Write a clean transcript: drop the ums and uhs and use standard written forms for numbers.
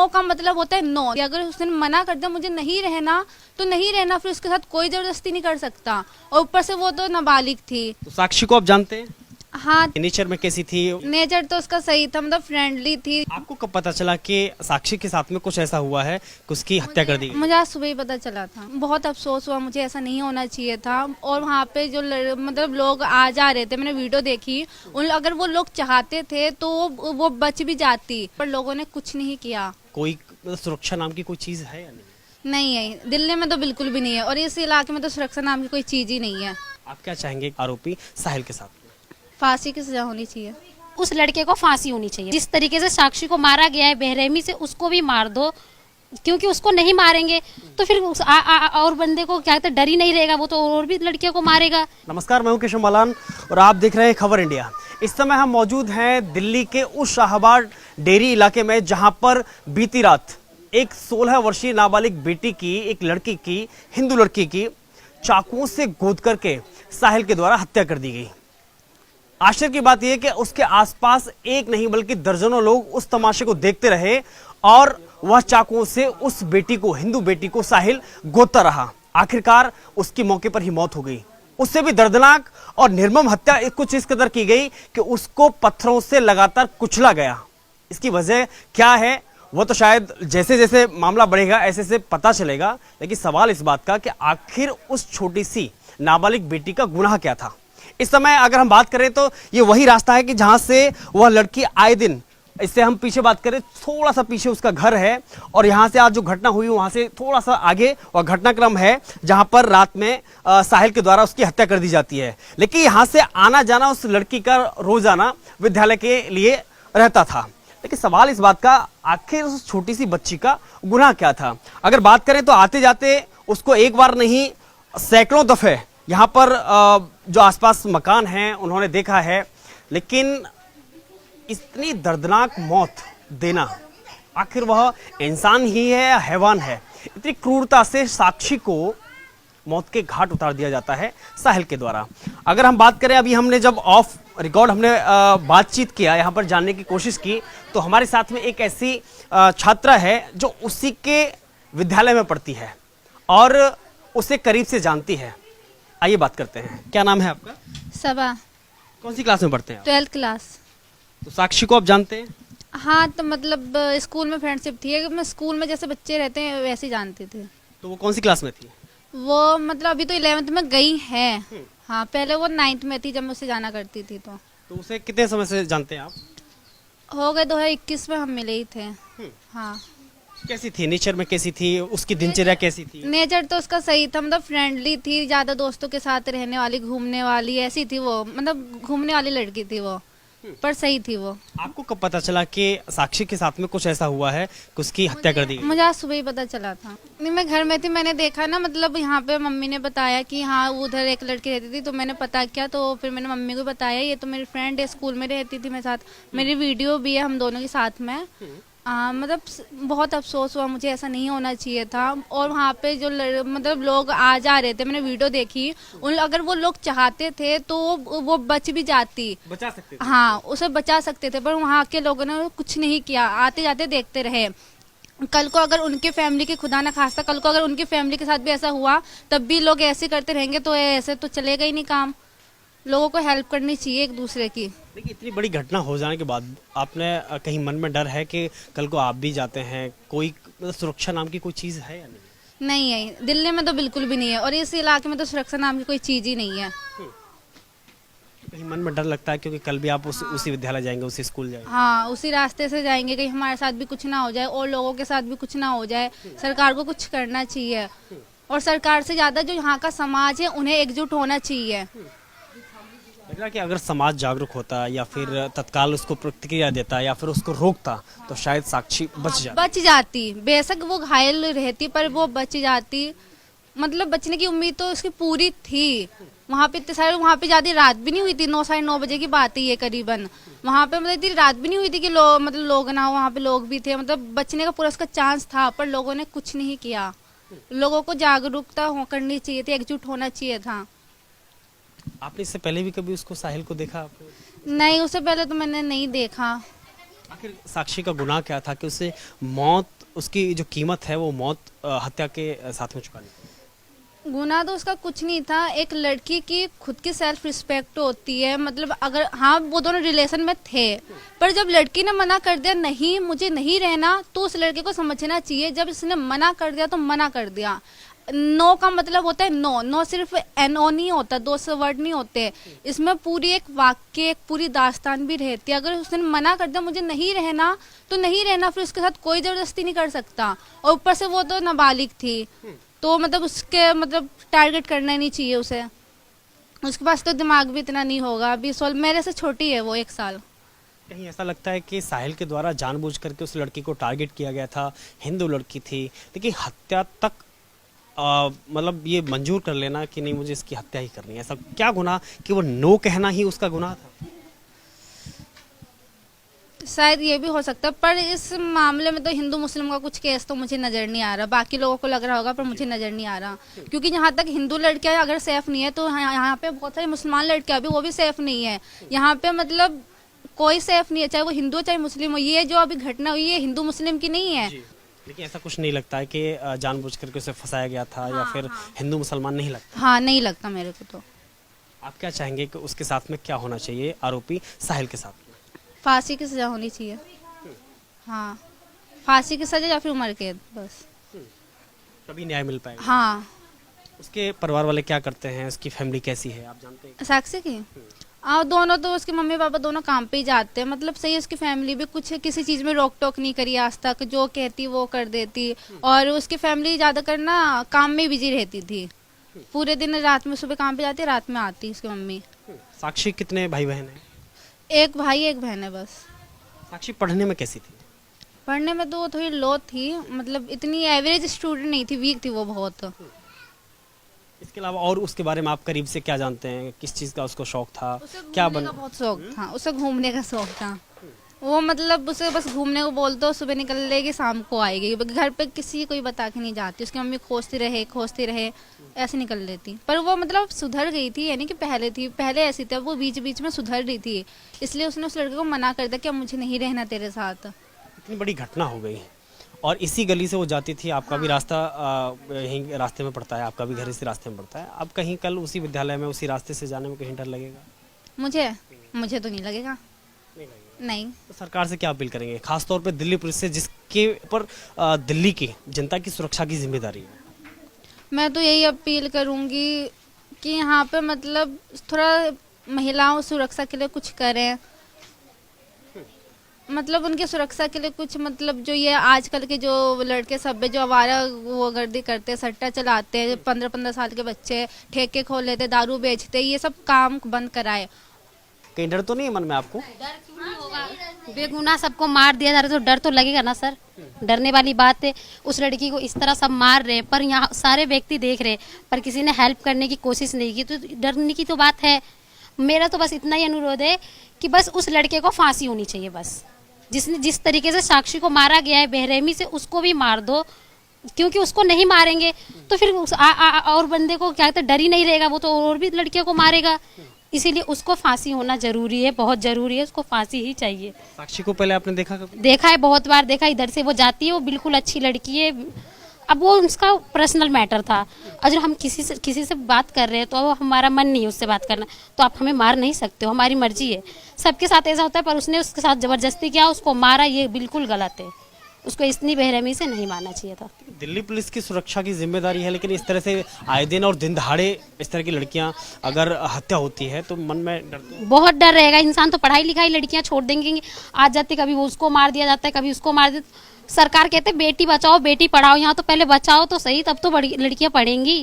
No का मतलब होता है नो। अगर उसने मना कर दिया मुझे नहीं रहना तो नहीं रहना, फिर उसके साथ कोई जबरदस्ती नहीं कर सकता। और ऊपर से वो तो नाबालिग थी। तो साक्षी को आप जानते हैं? हाँ, नेचर में कैसी थी? नेचर तो उसका सही था, मतलब फ्रेंडली थी। आपको कब पता चला कि साक्षी के साथ में कुछ ऐसा हुआ है कि उसकी हत्या कर दी गई? मुझे आज सुबह ही पता चला था। बहुत अफसोस हुआ, मुझे ऐसा नहीं होना चाहिए था। और वहाँ पे जो मतलब लोग आ जा रहे थे, मैंने वीडियो देखी, अगर वो लोग चाहते थे तो वो बच भी जाती, पर लोगों ने कुछ नहीं किया। कोई सुरक्षा नाम की कोई चीज है या नहीं? नहीं है, दिल्ली में तो बिल्कुल भी नहीं है, और इस इलाके में तो सुरक्षा नाम की कोई चीज ही नहीं है। आप क्या चाहेंगे आरोपी साहिल के साथ? फांसी की सजा होनी चाहिए। उस लड़के को फांसी होनी चाहिए। जिस तरीके से साक्षी को मारा गया है बेरहमी से, उसको भी मार दो, क्योंकि उसको नहीं मारेंगे तो फिर और बंदे को क्या कहते डर ही नहीं रहेगा, वो तो और भी लड़कियों को मारेगा। नमस्कार, मैं हूं केशव मालान और आप देख रहे हैं खबर इंडिया। इस समय हम मौजूद हैं दिल्ली के उस शाहबाद डेयरी इलाके में, जहां पर बीती रात एक 16 वर्षीय नाबालिग बेटी की, एक लड़की की, हिंदू लड़की की चाकुओं से गोद करके साहिल के द्वारा हत्या कर दी गई। आश्चर्य की बात यह कि उसके आसपास एक नहीं बल्कि दर्जनों लोग उस तमाशे को देखते रहे और वह चाकुओं से उस बेटी को, हिंदू बेटी को साहिल गोदता रहा। आखिरकार उसकी मौके पर ही मौत हो गई। उससे भी दर्दनाक और निर्मम हत्या कुछ इस कदर की गई कि उसको पत्थरों से लगातार कुचला गया। इसकी वजह क्या है वो तो शायद जैसे जैसे मामला बढ़ेगा ऐसे ऐसे पता चलेगा, लेकिन सवाल इस बात का कि आखिर उस छोटी सी नाबालिग बेटी का गुनाह क्या था। इस समय अगर हम बात करें तो ये वही रास्ता है कि जहां से वह लड़की आए दिन, इससे हम पीछे बात करें, थोड़ा सा पीछे उसका घर है और यहाँ से आज जो घटना हुई वहां से थोड़ा सा आगे वह घटनाक्रम है जहां पर रात में साहिल के द्वारा उसकी हत्या कर दी जाती है। लेकिन यहाँ से आना जाना उस लड़की का रोजाना विद्यालय के लिए रहता था। लेकिन सवाल इस बात का, आखिर उस छोटी सी बच्ची का गुनाह क्या था। अगर बात करें तो आते जाते उसको एक बार नहीं सैकड़ों दफे यहाँ पर जो आसपास मकान हैं उन्होंने देखा है, लेकिन इतनी दर्दनाक मौत देना, आखिर वह इंसान ही है या हैवान है। इतनी क्रूरता से साक्षी को मौत के घाट उतार दिया जाता है साहिल के द्वारा। अगर हम बात करें, अभी हमने जब ऑफ रिकॉर्ड हमने बातचीत किया, यहाँ पर जानने की कोशिश की, तो हमारे साथ में एक ऐसी छात्रा है जो उसी के विद्यालय में पढ़ती है और उसे करीब से जानती है। आइए बात करते हैं। क्या नाम है आपका? सबा। कौन सी क्लास में पढ़ते हैं आप? 12th class. तो साक्षी को आप जानते हैं? हाँ, तो मतलब स्कूल में फ्रेंडशिप थी। मैं स्कूल में जैसे बच्चे रहते हैं वैसे ही जानती थी। तो वो कौन सी क्लास में थी? वो मतलब अभी तो 11th में गई है। हाँ, पहले वो 9th में थी जब मैं उससे जाना करती थी। तो उसे कितने समय से जानते हैं आप? हो गए 2021 में हम मिले ही थे। हाँ। कैसी थी नेचर में, कैसी थी उसकी दिनचर्या, कैसी थी? नेचर तो उसका सही था, मतलब फ्रेंडली थी, ज्यादा दोस्तों के साथ रहने वाली, घूमने वाली, ऐसी थी वो, मतलब घूमने वाली लड़की थी वो, पर सही थी वो। आपको कब पता चला कि साक्षी के साथ में कुछ ऐसा हुआ है कि उसकी हत्या कर दी गई? मुझे आज सुबह ही पता चला था। नहीं, मैं घर में थी, मैंने देखा ना, मतलब यहाँ पे मम्मी ने बताया कि हाँ उधर एक लड़की रहती थी, तो मैंने पता किया, तो फिर मैंने मम्मी को बताया ये तो मेरी फ्रेंड है, स्कूल में रहती थी मेरे साथ, मेरी वीडियो भी है हम दोनों के साथ में। मतलब बहुत अफसोस हुआ, मुझे ऐसा नहीं होना चाहिए था। और वहाँ पे जो मतलब लोग आ जा रहे थे, मैंने वीडियो देखी, अगर वो लोग चाहते थे तो वो बच भी जाती, बचा सकते थे। हाँ उसे बचा सकते थे, पर वहाँ के लोगों ने कुछ नहीं किया, आते जाते देखते रहे। कल को अगर उनके फैमिली के, खुदा ना खास्ता, कल को अगर उनकी फैमिली के साथ भी ऐसा हुआ तब भी लोग ऐसे करते रहेंगे तो ऐसे तो चलेगा ही नहीं काम। लोगों को हेल्प करनी चाहिए एक दूसरे की। देखिए, इतनी बड़ी घटना हो जाने के बाद आपने कहीं मन में डर है कि कल को आप भी जाते हैं, कोई मतलब सुरक्षा नाम की कोई चीज है या नहीं? नहीं है, दिल्ली में तो बिल्कुल भी नहीं है, और इस इलाके में तो सुरक्षा नाम की कोई चीज ही नहीं है। कहीं मन में डर लगता है क्योंकि कल भी आप उसी विद्यालय जाएंगे, उसी स्कूल जाएंगे। हाँ, उसी रास्ते से जाएंगे, कहीं हमारे साथ भी कुछ ना हो जाए और लोगों के साथ भी कुछ ना हो जाए। सरकार को कुछ करना चाहिए, और सरकार से ज्यादा जो यहाँ का समाज है उन्हें एकजुट होना चाहिए। लग रहा है कि अगर समाज जागरूक होता या फिर तत्काल उसको प्रतिक्रिया देता या फिर उसको रोकता तो शायद साक्षी बच जाती। बेशक वो घायल रहती पर वो बच जाती, मतलब बचने की उम्मीद तो उसकी पूरी थी। वहाँ पे इतने सारे, वहाँ पे ज्यादा रात भी नहीं हुई थी, 9 साढ़े 9 बजे की बात है ये करीबन। वहाँ पे मतलब इतनी रात भी नहीं हुई थी कि लोग ना हो, वहाँ पे लोग भी थे, मतलब बचने का पूरा उसका चांस था, पर लोगों ने कुछ नहीं किया। लोगों को जागरूकता करनी चाहिए थी, एकजुट होना चाहिए था। आपने इससे पहले भी कभी उसको, साहिल को देखा आपने? नहीं, उससे पहले तो मैंने नहीं देखा। आखिर साक्षी का गुनाह क्या था कि उसे मौत, उसकी जो कीमत है वो मौत हत्या के साथ में चुकानी पड़ी? गुनाह तो उसका कुछ नहीं था। एक लड़की की खुद की सेल्फ रिस्पेक्ट होती है, मतलब अगर हाँ वो दोनों रिलेशन में थे, पर जब लड़की ने मना कर दिया नहीं मुझे नहीं रहना, तो उस लड़के को समझना चाहिए जब इसने मना कर दिया तो मना कर दिया। नो का मतलब होता है नो, नो सिर्फ एनओ नहीं होता, दो से वर्ड नहीं होते, इसमें पूरी एक वाक्य, एक पूरी दास्तान भी रहती है। अगर उसने मना कर दिया मुझे नहीं रहना तो नहीं रहना, फिर उसके साथ कोई जबरदस्ती नहीं कर सकता। और ऊपर से वो तो नाबालिग थी, तो मतलब उसके मतलब टारगेट करना नहीं चाहिए उसे। उसके पास तो दिमाग भी इतना नहीं होगा, अभी 16 मेरे से छोटी है वो 1 साल। कहीं ऐसा लगता है कि साहिल के द्वारा जानबूझ करके उस लड़की को टारगेट किया गया था, हिंदू लड़की थी, लेकिन हत्या तक मतलब ये मंजूर कर लेना कि नहीं मुझे इसकी हत्या ही करनी है, ऐसा क्या गुनाह कि वो नो कहना ही उसका गुनाह था? शायद ये भी हो सकता है, पर इस मामले में तो हिंदू मुस्लिम का कुछ केस तो मुझे नजर नहीं आ रहा। बाकी लोगों को लग रहा होगा पर मुझे नजर नहीं आ रहा, क्योंकि जहाँ तक हिंदू लड़कियां अगर सेफ नहीं है तो यहाँ पे बहुत सारी मुसलमान लड़कियां भी वो भी सेफ नहीं है। यहाँ पे मतलब कोई सेफ नहीं है, चाहे वो हिंदू चाहे मुस्लिम हो। ये जो अभी घटना हुई है हिंदू मुस्लिम की नहीं है। लेकिन ऐसा कुछ नहीं लगता है कि जानबूझ करके उसे फंसाया गया था या फिर हिंदू मुसलमान, नहीं लगता? हाँ नहीं लगता मेरे को तो। आप क्या चाहेंगे कि उसके साथ में क्या होना चाहिए, आरोपी साहिल के साथ में? फांसी की सजा होनी चाहिए। हाँ फांसी की सजा या फिर उम्र कैद, बस तभी न्याय मिल पाएगा। हाँ। उसके परिवार वाले क्या करते हैं, उसकी फैमिली कैसी है, आप जानते हैं? साक्षी की दोनों तो उसके मम्मी पापा दोनों काम पे ही जाते हैं, मतलब सही। उसकी फैमिली भी कुछ किसी चीज में रोक टोक नहीं करी आज तक, जो कहती वो कर देती। और उसकी फैमिली ज्यादातर ना काम में बिजी रहती थी, पूरे दिन रात में सुबह काम पे जाती रात में आती उसकी मम्मी। साक्षी कितने भाई बहन हैं? एक भाई एक बहन है बस। साक्षी पढ़ने में कैसी थी? पढ़ने में तो वो थोड़ी लो थी, मतलब इतनी एवरेज स्टूडेंट नहीं थी, वीक थी वो बहुत। इसके अलावा और उसके बारे में आप करीब से क्या जानते हैं, किस चीज का उसको शौक था, उसे क्या घूमने का बहुत शौक था, उसे घूमने का शौक था। वो मतलब उसे बस घूमने को बोल दो, सुबह निकल लेगी शाम को आएगी, घर पे किसी कोई बता के नहीं जाती। उसकी मम्मी खोजती रहे ऐसे निकल लेती। पर वो मतलब सुधर गई थी, यानी कि पहले ऐसी थी, वो बीच बीच में सुधर रही थी, इसलिए उसने उस लड़के को मना कर दिया कि अब मुझे नहीं रहना तेरे साथ। इतनी बड़ी घटना हो गई और इसी गली से वो जाती थी, आपका भी रास्ता यहीं रास्ते में पड़ता है, आपका भी घर इसी रास्ते में पड़ता है। अब कहीं कल उसी विद्यालय में उसी रास्ते से जाने में कहीं डर लगेगा? मुझे तो नहीं लगेगा। नहीं। तो सरकार से क्या अपील करेंगे, खासतौर पे दिल्ली पुलिस से, जिसके पर दिल्ली की जनता की सुरक्षा की जिम्मेदारी है? मैं तो यही अपील करूंगी कि यहाँ पे मतलब थोड़ा महिलाओं सुरक्षा के लिए कुछ करें, मतलब उनकी सुरक्षा के लिए कुछ, मतलब जो ये आजकल के जो लड़के सब जो आवारा वो गर्दी करते हैं, सट्टा चलाते हैं, 15-15 साल के बच्चे ठेके खोल लेते, दारू बेचते, ये सब काम बंद कराए। कहीं डर तो नहीं है मन में आपको? बेगुनाह सबको मार दिया जा रहा है तो डर तो लगेगा ना सर। डरने वाली बात है, उस लड़की को इस तरह सब मार रहे हैं पर यहाँ सारे व्यक्ति देख रहे हैं, पर किसी ने हेल्प करने की कोशिश नहीं की, तो डरने की तो बात है। मेरा तो बस इतना ही अनुरोध है कि बस उस लड़के को फांसी होनी चाहिए बस। जिस तरीके से साक्षी को मारा गया है बेरहमी से, उसको भी मार दो, क्योंकि उसको नहीं मारेंगे तो फिर और बंदे को क्या कहते डर ही नहीं रहेगा, वो तो और भी लड़कियों को मारेगा। इसीलिए उसको फांसी होना जरूरी है, बहुत जरूरी है, उसको फांसी ही चाहिए। साक्षी को पहले आपने देखा कभी? देखा है, बहुत बार देखा, इधर से वो जाती है, वो बिल्कुल अच्छी लड़की है। अब वो उसका पर्सनल मैटर था, अगर हम किसी से बात कर रहे हैं तो हमारा मन नहीं है उससे बात करना, तो आप हमें मार नहीं सकते हो, हमारी मर्जी है। सबके साथ ऐसा होता है, पर उसने उसके साथ जबरदस्ती किया, उसको मारा, ये बिल्कुल गलत है। उसको इतनी बेरहमी से नहीं मारना चाहिए था। दिल्ली पुलिस की सुरक्षा की जिम्मेदारी है, लेकिन इस तरह से आए दिन और दिन दहाड़े इस तरह की लड़कियां अगर हत्या होती है तो मन में डर तो बहुत डर रहेगा। इंसान तो पढ़ाई लिखाई लड़कियां छोड़ देंगे, आज जाते कभी वो उसको मार दिया जाता है, कभी उसको मार देते। सरकार कहते बेटी बचाओ बेटी पढ़ाओ, यहाँ तो पहले बचाओ तो सही, तब तो बड़ी लड़कियां पढ़ेंगी।